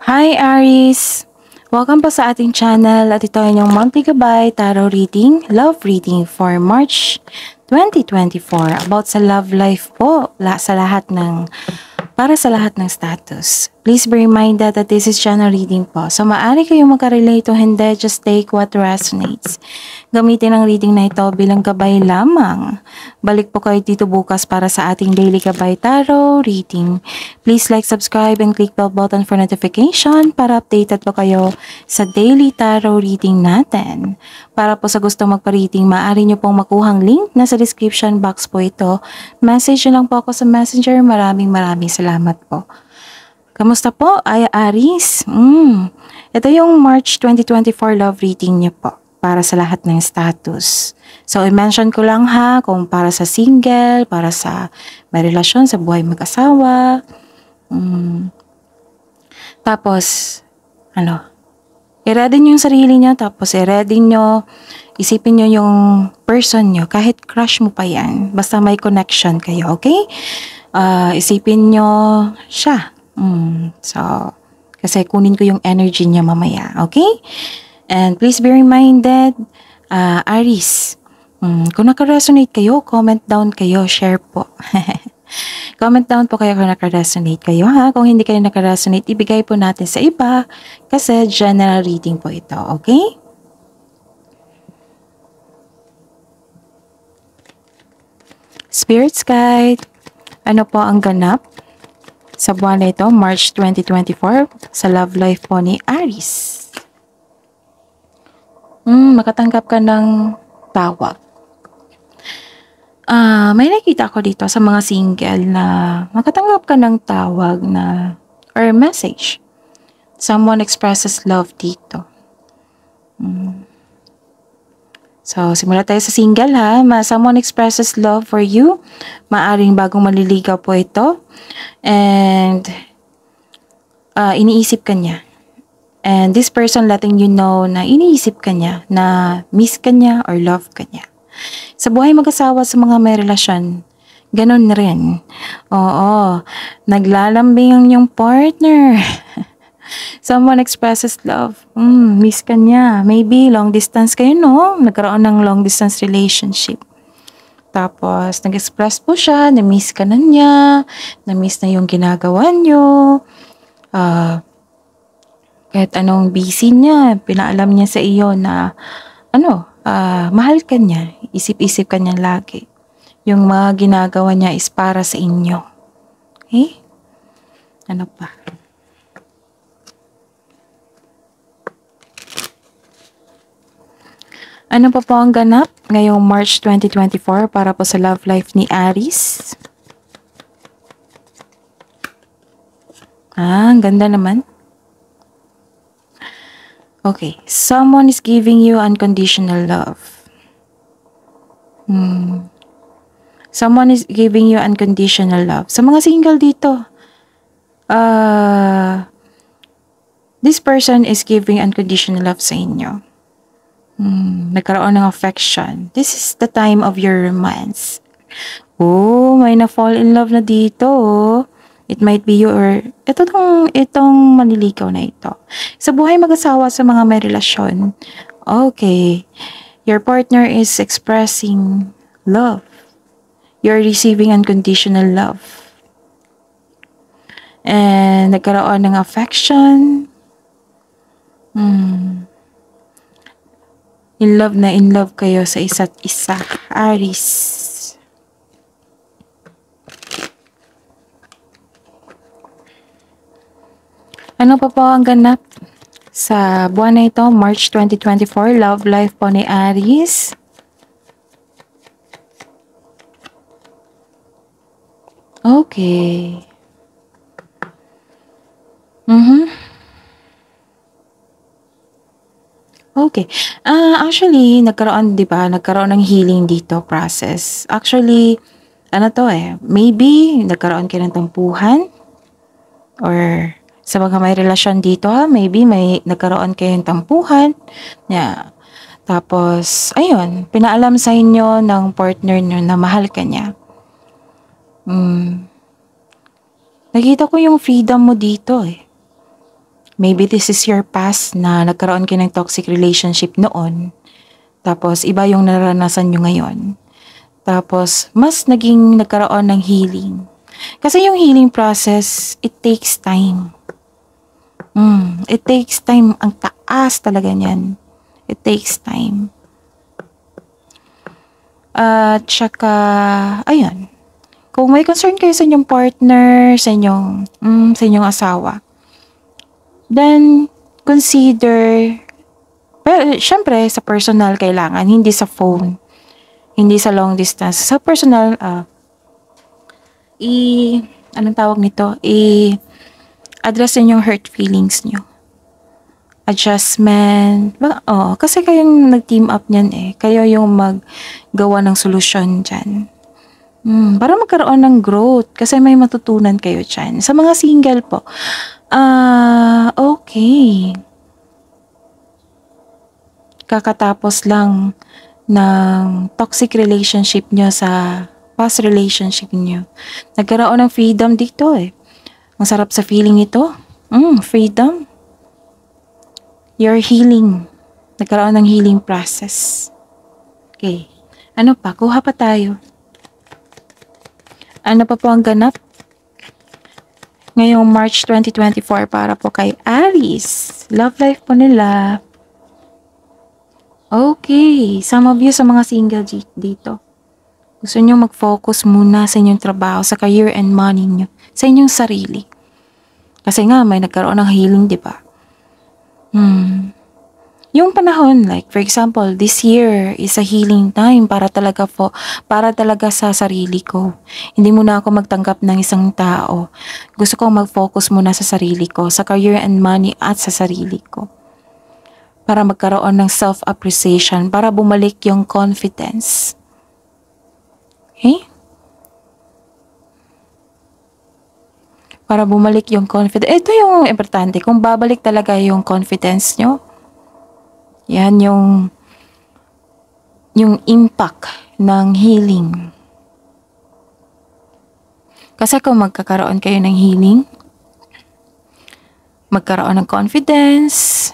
Hi Aries! Welcome po sa ating channel at ito ay inyong monthly gabay tarot reading, love reading for March 2024 about sa love life po para sa lahat ng status. Please be reminded that this is channel reading po. So maaari kayong magka-relate o hindi, just take what resonates. Gamitin ang reading na ito bilang gabay lamang. Balik po kayo dito bukas para sa ating daily gabay tarot reading. Please like, subscribe, and click bell button for notification para updated po kayo sa daily tarot reading natin. Para po sa gusto magpa-reading, maaari nyo pong makuhang link na sa description box po ito. Message nyo lang po ako sa messenger. Maraming salamat po. Kamusta po, Aries? Ito yung March 2024 love reading niyo po para sa lahat ng status. So, i-mention ko lang kung para sa single, para sa may relasyon, sa buhay mag-asawa. Tapos, i-ready nyo yung sarili nyo, tapos i-ready nyo, isipin nyo yung person nyo, kahit crush mo pa yan, basta may connection kayo, okay? Isipin nyo siya. So, kasi kunin ko yung energy niya mamaya, okay? And please be reminded, Aries, kung naka-resonate kayo, comment down kayo, share po. Comment down po kayo kung naka-resonate kayo Kung hindi kayo naka-resonate, ibigay po natin sa iba kasi general reading po ito, okay? Spirits Guide, ano po ang ganap sa buwan na ito, March 2024, sa love life po ni Aries? Makatanggap ka ng tawag. May nakita ko dito sa mga single na makatanggap ka ng tawag na or message. Someone expresses love dito. So, simula tayo sa single Someone expresses love for you. Maaring bagong maliligaw po ito. And, iniisip ka niya. And this person letting you know na iniisip ka niya, na miss ka niya or love ka niya. Sa buhay mag-asawa sa mga may relasyon, ganun rin. Oo, naglalambing ang iyong partner. Someone expresses love. Miss ka niya. Maybe long distance kayo, no? Nagkaroon ng long distance relationship. Tapos, nag-express po siya, na-miss ka na niya, na-miss na yung ginagawa niyo. Kahit anong busy niya, pinaalam niya sa iyo na, mahal ka niya, isip-isip ka niya lagi. Yung mga ginagawa niya is para sa inyo. Okay? Ano pa? Ano pa po ang ganap ngayong March 2024 para po sa love life ni Aries? Ang ganda naman. Okay, someone is giving you unconditional love. Someone is giving you unconditional love. Sa mga single dito, this person is giving unconditional love sa inyo. Nagkaroon ng affection. This is the time of your romance. May na-fall in love na dito. It might be you or itong manliligaw na ito. Sa buhay mag-asawa sa mga may relasyon, okay, your partner is expressing love. You're receiving unconditional love. And nagkaroon ng affection. In love kayo sa isa't isa, Aries. Ano pa po ang ganap sa buwan na ito, March 2024, love life po ni Aries? Okay. Okay. Actually, nagkaroon ng healing dito process. Actually, maybe nagkaroon kayo ng tampuhan or sa mga may relasyon dito maybe may nagkaroon kayong tampuhan. Yeah. Tapos, ayun, pinaalam sa inyo ng partner nyo na mahal ka niya. Nakita ko yung freedom mo dito Maybe this is your past na nagkaroon kayo ng toxic relationship noon. Tapos iba yung naranasan nyo ngayon. Tapos mas nagkaroon ng healing. Kasi yung healing process, it takes time. It takes time. Ang taas talaga niyan. It takes time. At saka, ayun. Kung may concern kayo sa inyong partner, sa inyong asawa, then consider, pero syempre sa personal kailangan, hindi sa phone, hindi sa long distance. Sa personal, anong tawag nito? I-address yung hurt feelings nyo. Adjustment. Kasi kayong nag-team up niyan eh. Kayo yung maggawa ng solusyon dyan. Para magkaroon ng growth. Kasi may matutunan kayo dyan. Sa mga single po, okay. Kakatapos lang ng toxic relationship nyo sa past relationship nyo. Nagkaroon ng freedom dito eh. Ang sarap sa feeling ito. Freedom. You're healing. Nagkaroon ng healing process. Okay. Ano pa? Kuha pa tayo. Ano pa po ang ganap? Ngayong March 2024 para po kay Aries. Love life po nila. Okay. Some of you sa mga single dito. Gusto nyo mag-focus muna sa inyong trabaho, sa career and money nyo. Sa inyong sarili. Kasi nga, may nagkaroon ng healing, di ba? Yung panahon, like for example, this year is a healing time para talaga sa sarili ko. Hindi muna ako magtanggap ng isang tao. Gusto kong mag-focus muna sa sarili ko, sa career and money at sa sarili ko. Para magkaroon ng self-appreciation, para bumalik yung confidence. Okay? Para bumalik yung confidence. Ito yung importante, kung babalik talaga yung confidence nyo, yan yung impact ng healing. Kasi kung magkakaroon kayo ng healing, magkaroon ng confidence,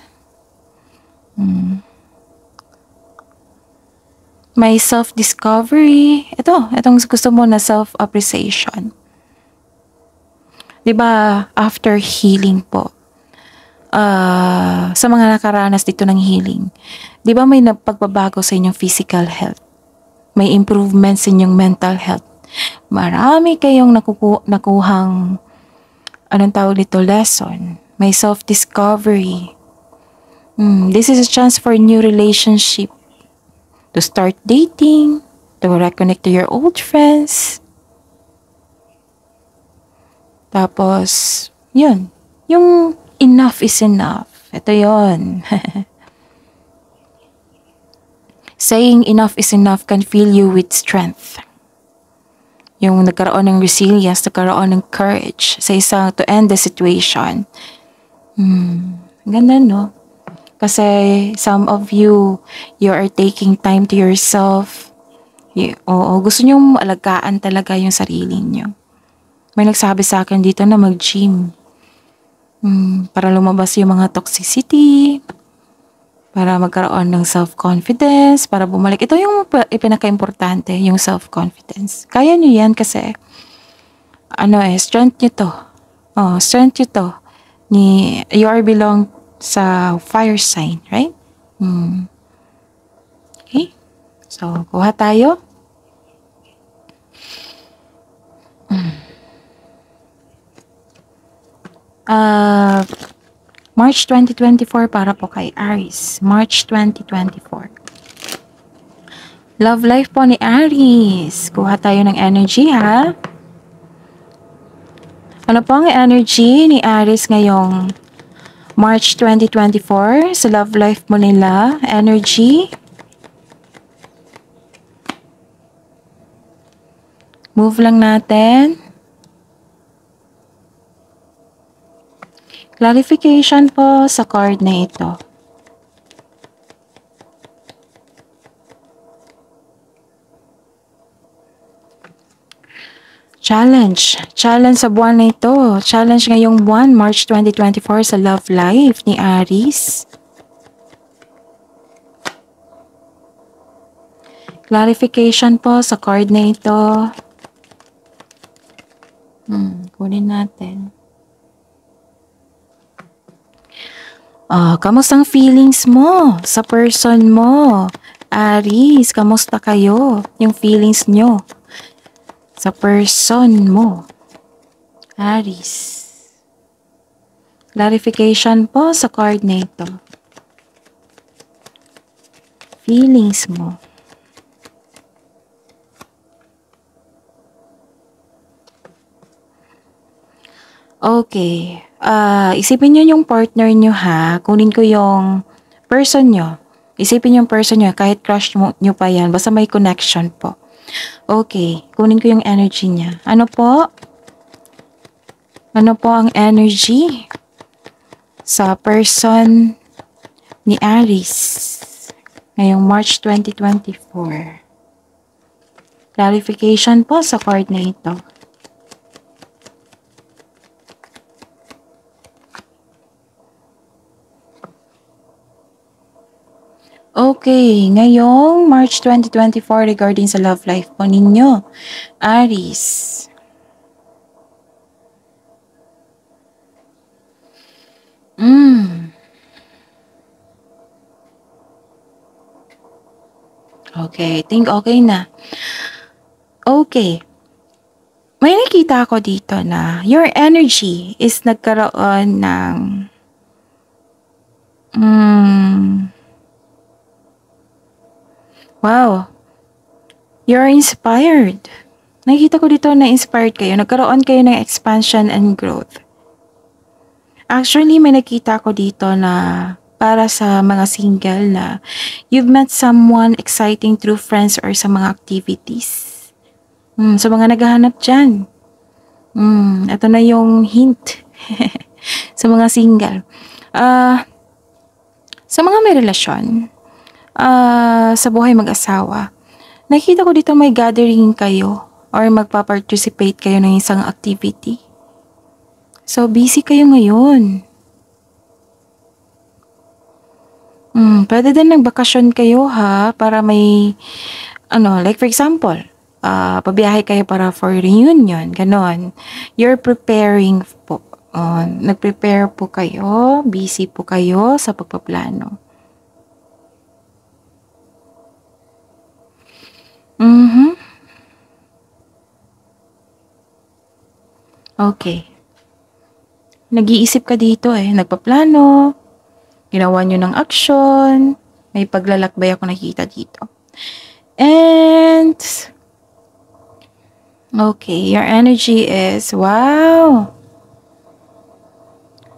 may self-discovery, itong gusto mo na self-appreciation. Diba, after healing po, sa mga nakaranas dito ng healing, di ba may pagbabago sa inyong physical health? May improvements sa inyong mental health. Marami kayong nakuhang, anong tawag dito, lesson. May self-discovery. This is a chance for a new relationship. To start dating, to reconnect to your old friends. Tapos, yun. Yung enough is enough. Ito yon. Saying enough is enough can fill you with strength. Yung nagkaroon ng resilience, nagkaroon ng courage sa isang to end the situation. Ganda, no? Kasi some of you are taking time to yourself. Gusto nyo alagaan talaga yung sarili nyo. May nagsabi sa akin dito na mag-gym. Para lumabas yung mga toxicity, para magkaroon ng self-confidence, para bumalik. Ito yung pinaka-importante, yung self-confidence. Kaya nyo yan kasi, strength nyo to. Strength nyo to. You are belong sa fire sign, right? Okay? So, kuha tayo. March 2024 para po kay Aries. March 2024. Love life po ni Aries. Kuha tayo ng energy, ha? Ano po ang energy ni Aries ngayong March 2024 sa love life mo nila? Energy. Move lang natin. Clarification po sa card na ito. Challenge. Challenge sa buwan na ito. Challenge ngayong buwan, March 2024 sa love life ni Aries. Clarification po sa card na ito. Kunin natin. Kamusta ang feelings mo sa person mo? Aries, kamusta kayo? Yung feelings nyo sa person mo. Aries. Clarification po sa card na ito. Feelings mo. Okay. Isipin nyo yung partner nyo ha. Kunin ko yung person nyo. Isipin yung person nyo. Kahit crush nyo pa yan. Basta may connection po. Okay. Kunin ko yung energy niya. Ano po? Ano po ang energy sa person ni Aries ngayong March 2024? Clarification po sa card na ito. Okay, ngayong March 2024 regarding sa love life po ninyo, Aries. Okay, think okay na. Okay. May nakita ako dito na your energy is nagkaroon ng wow. You're inspired. Nakita ko dito na inspired kayo. Nagkaroon kayo ng expansion and growth. Actually, may nakita ko dito na para sa mga single na you've met someone exciting through friends or sa mga activities. Sa mga naghahanap dyan. Ito na yung hint sa mga single. Sa mga may relasyon, sa buhay mag-asawa, nakita ko dito may gathering kayo or magpa-participate kayo ng isang activity. So, busy kayo ngayon. Pwede din nagbakasyon kayo ha, para may, like for example, pabiyahe kayo para for reunion, ganon. You're preparing po. Nag-prepare po kayo, busy po kayo sa pagpaplano. Okay. Nag-iisip ka dito nagpaplano, ginawa nyo ng action, may paglalakbay ako nakita dito. And, okay, your energy is, wow.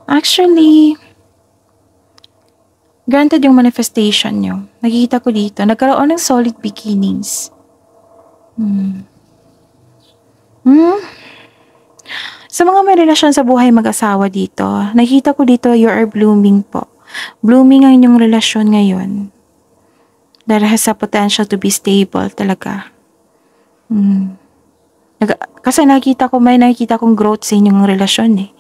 Actually, granted yung manifestation nyo. Nakikita ko dito, nagkaroon ng solid beginnings. Sa mga may relasyon sa buhay mag-asawa dito, nakita ko dito you are blooming po. Blooming ang inyong relasyon ngayon. That has a potential to be stable talaga. Kasi nakita kong growth sa inyong relasyon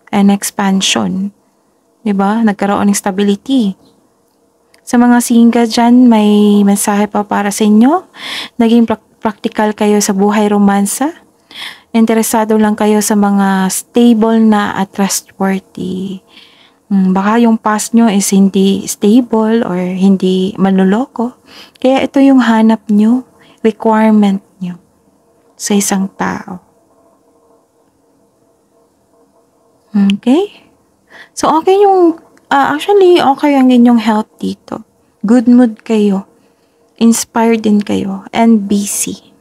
and expansion. Diba? Nagkaroon ng stability. Sa mga single dyan, may mensahe pa para sa inyo. Naging practical kayo sa buhay romansa. Interesado lang kayo sa mga stable na at trustworthy. Baka yung past nyo is hindi stable or hindi manloloko. Kaya ito yung hanap nyo, requirement nyo sa isang tao. Okay? So, okay yung, actually, okay ang inyong health dito. Good mood kayo. Inspired din kayo. And busy.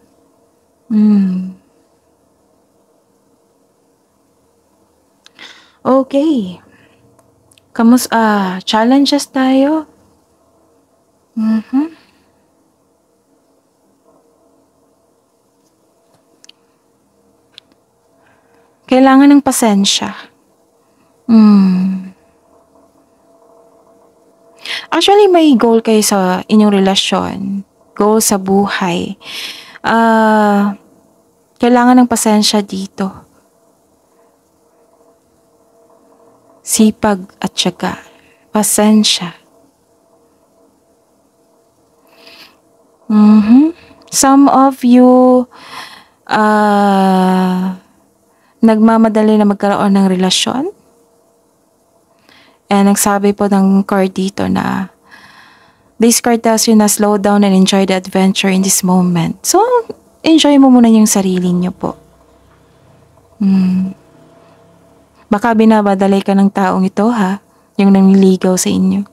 Okay. Challenges tayo. Kailangan ng pasensya. Actually, may goal kayo sa inyong relasyon. Goal sa buhay. Kailangan ng pasensya dito. Sipag at tiyaga. Pasensya. Some of you nagmamadali na magkaroon ng relasyon. And nagsabi po ng card dito na this card tells you na slow down and enjoy the adventure in this moment. So, enjoy mo muna yung sarili niyo po. Baka binabadalay ka ng taong ito ha, yung nangliligaw sa inyo.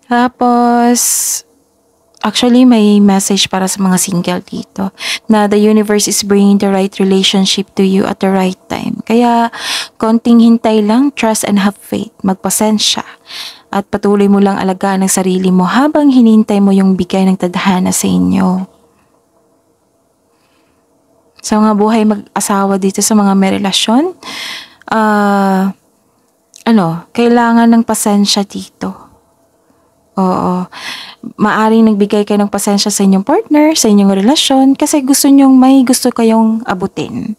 Tapos, actually may message para sa mga single dito na the universe is bringing the right relationship to you at the right time. Kaya, konting hintay lang, trust and have faith, magpasensya. At patuloy mo lang alagaan ang sarili mo habang hinintay mo yung bigay ng tadhana sa inyo. Sa mga buhay mag-asawa dito sa mga may relasyon, kailangan ng pasensya dito. Oo. Maaring nagbigay kayo ng pasensya sa inyong partner, sa inyong relasyon, kasi gusto kayong abutin.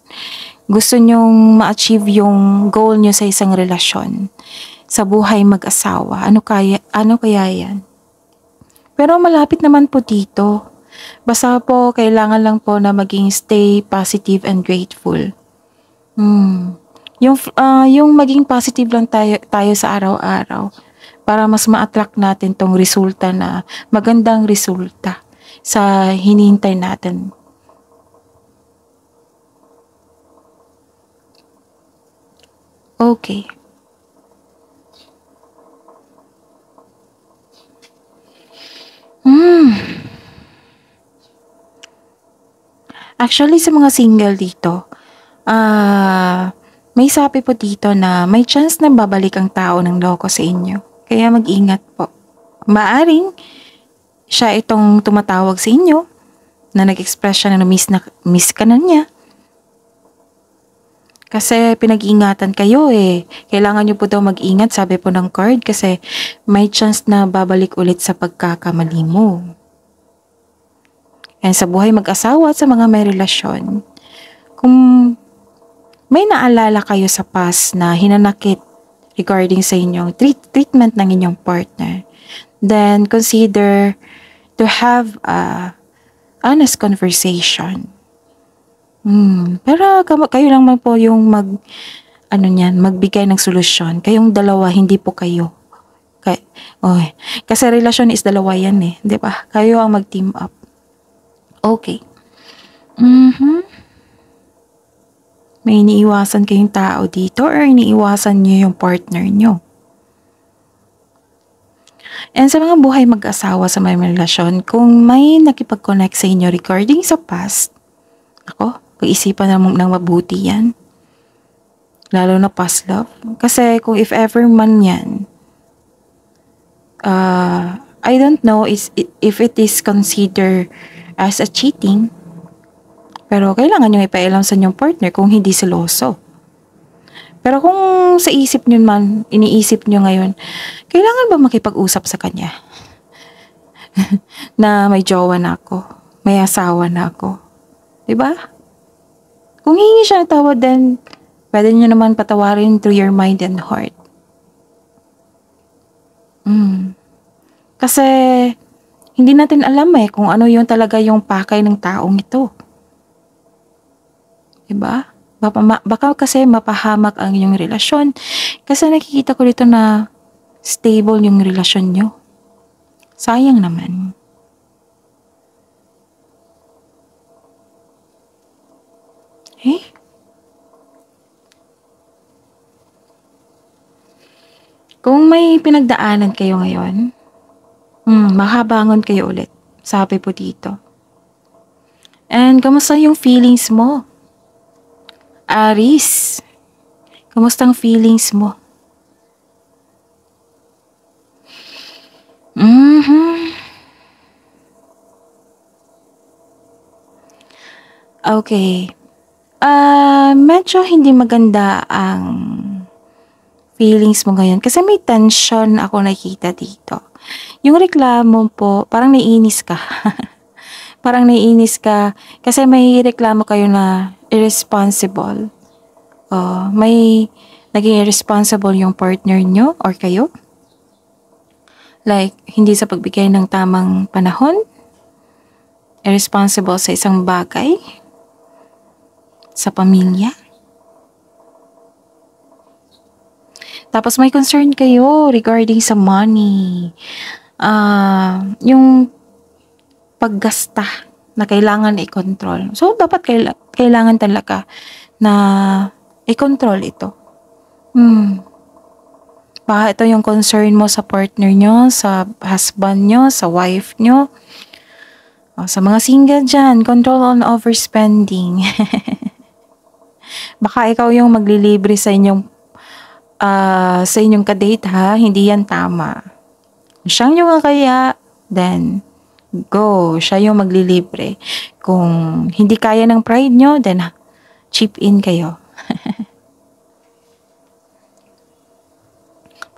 Gusto nyong ma-achieve yung goal nyo sa isang relasyon. Sa buhay mag-asawa. Ano kaya yan? Pero malapit naman po dito. Basta po, kailangan lang po na maging stay positive and grateful. Yung maging positive lang tayo sa araw-araw para mas ma-attract natin tong resulta na magandang resulta sa hinihintay natin. Okay. Actually, sa mga single dito, may sabi po dito na may chance na babalik ang tao ng loko sa inyo. Kaya mag-ingat po. Maaring siya itong tumatawag sa inyo na nag-express siya na miss ka na niya. Kasi pinag-iingatan kayo eh. Kailangan nyo po daw mag-ingat, sabi po ng card, kasi may chance na babalik ulit sa pagkakamali mo. And sa buhay mag-asawa at sa mga may relasyon, kung may naalala kayo sa past na hinanakit regarding sa inyong treatment ng inyong partner, then consider to have a honest conversation. Pero kayo lang man po yung magbigay ng solusyon. Kayong dalawa, hindi po kayo. Kasi relasyon is dalawa yan eh, di ba? Kayo ang mag-team up. Okay. May iniiwasan kayong tao dito or iniiwasan nyo yung partner nyo. And sa mga buhay mag-asawa sa may relasyon, kung may nakipag-connect sa inyo regarding sa past, pag-isipan ng mabuti yan. Lalo na past love. Kasi kung if ever man yan, I don't know if it is considered as a cheating. Pero kailangan nyo ipailam sa inyong partner kung hindi seloso. Pero kung sa isip nyo man, iniisip nyo ngayon, kailangan ba makipag-usap sa kanya? Na may jowa na ako, may asawa na ako. Diba? Kung hihingi siya ng tawad, then pwede nyo naman patawarin through your mind and heart. Kasi hindi natin alam kung ano yung talaga yung pakay ng taong ito. Diba? Baka kasi mapahamak ang inyong relasyon. Kasi nakikita ko dito na stable yung relasyon nyo. Sayang naman. Kung may pinagdaanan kayo ngayon, makabangon kayo ulit. Sabi po dito. And kamusta yung feelings mo? Aries, kamusta ang feelings mo? Okay. Medyo hindi maganda ang feelings mo ngayon kasi may tension ako nakita dito. Yung reklamo po, parang naiinis ka. Parang naiinis ka kasi may reklamo kayo na irresponsible. May naging irresponsible yung partner nyo or kayo. Like, hindi sa pagbigay ng tamang panahon, irresponsible sa isang bagay, sa pamilya. Tapos may concern kayo regarding sa money. Yung paggasta na kailangan i-control. So, dapat kailangan talaga na i-control ito. Baka ito yung concern mo sa partner nyo, sa husband nyo, sa wife nyo. Sa mga single dyan, control on overspending. Baka ikaw yung maglilibre sa inyong kadate ha, hindi yan tama. Siyang yung kaya, then go, siya yung maglilibre. Kung hindi kaya ng pride nyo, then chip in kayo.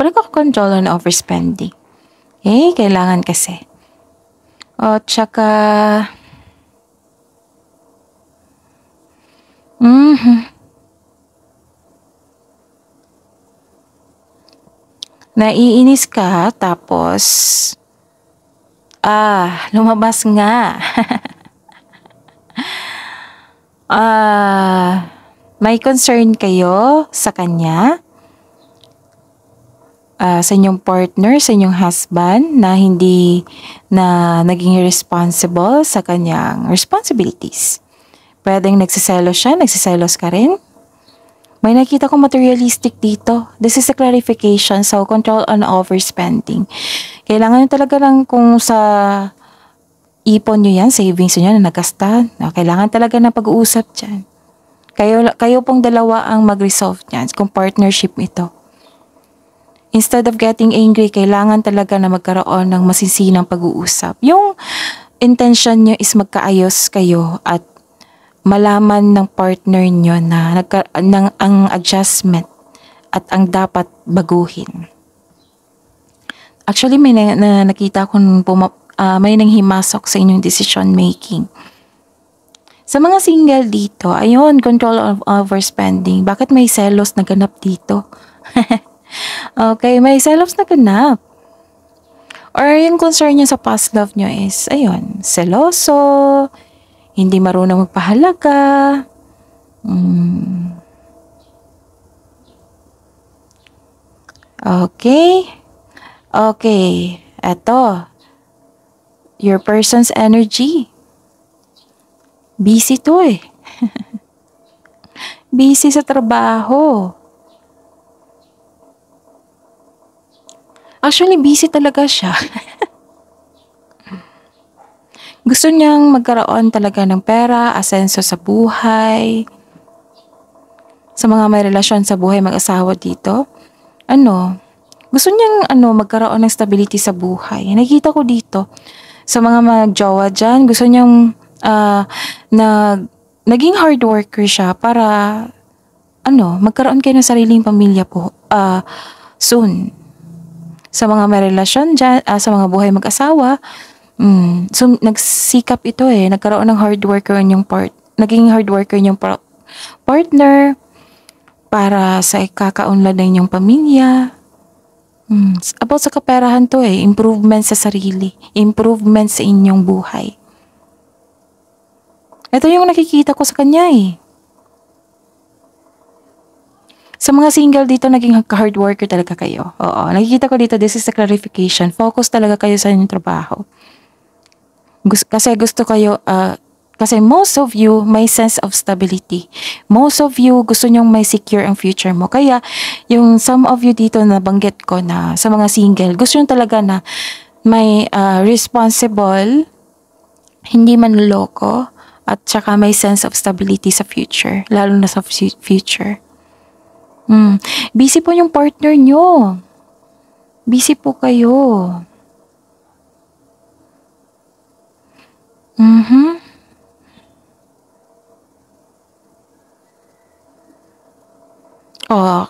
Parang control on overspending. Okay, kailangan kasi. Tsaka, naiinis ka, tapos, lumabas nga. May concern kayo sa kanya, sa inyong partner, sa inyong husband na hindi na naging responsible sa kanyang responsibilities. Pwedeng nagsiselos siya, nagsiselos ka rin. May nakita ko materialistic dito. This is a clarification, so control on overspending. Kailangan nyo talaga lang kung sa ipon nyo yan, savings nyo na nagasta, kailangan talaga na pag-uusap dyan. Kayo pong dalawa ang mag-resolve dyan kung partnership ito. Instead of getting angry, kailangan talaga na magkaroon ng masinsinang pag-uusap. Yung intention nyo is magkaayos kayo at malaman ng partner nyo na ang adjustment at ang dapat baguhin. Actually, may nakita kong may nanghimasok sa inyong decision making. Sa mga single dito, ayun, control of overspending. Bakit may selos na ganap dito? Okay, may selos na ganap. Or yung concern nyo sa past love nyo is, ayun, seloso, hindi marunong magpahalaga. Okay. Okay, eto. Your person's energy. Busy to eh. Busy sa trabaho. Actually, busy talaga siya. Gusto niyang magkaroon talaga ng pera, asenso sa buhay. Sa mga may relasyon sa buhay mag-asawa dito, gusto niyang magkaroon ng stability sa buhay. Nakikita ko dito, sa mga mag-jowa dyan, gusto niyang naging hard worker siya para magkaroon kayo ng sariling pamilya po soon. Sa mga may relasyon dyan, sa mga buhay mag-asawa, so nagsikap ito nagkaroon ng hard worker naging hard worker yung partner para sa ikakaunlad ng inyong pamilya. About sa kaperahan to improvement sa sarili, improvement sa inyong buhay. Ito yung nakikita ko sa kanya Sa mga single dito, naging hard worker talaga kayo. Oo, nakikita ko dito, this is a clarification. Focus talaga kayo sa inyong trabaho. Kasi gusto kayo, kasi most of you may sense of stability. Most of you gusto nyong may secure ang future mo. Kaya, yung some of you dito na banggit ko na sa mga single, gusto nyo talaga na may responsible, hindi manloloko, at saka may sense of stability sa future, lalo na sa future. Busy po yung partner nyo. Busy po kayo.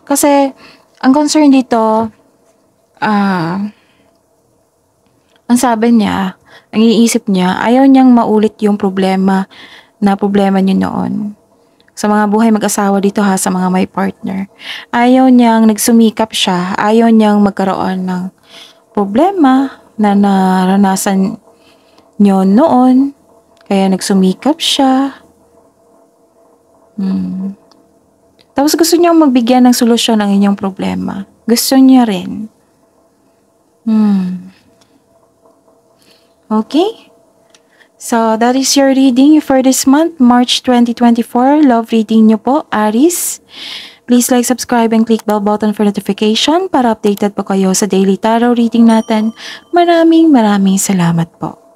Kasi ang concern dito, Ang sabi niya, ang iniisip niya, ayaw niyang maulit yung problema niyo noon. Sa mga buhay mag-asawa dito ha, sa mga may partner. Ayaw niyang nagsumikap siya, ayaw niyang magkaroon ng problema na naranasan niyo noon. Kaya nagsumikap siya. Tapos gusto niyang magbigyan ng solusyon ang inyong problema. Gusto niya rin. Okay? So, that is your reading for this month, March 2024. Love reading nyo po, Aries. Please like, subscribe, and click bell button for notification para updated po kayo sa daily tarot reading natin. Maraming salamat po.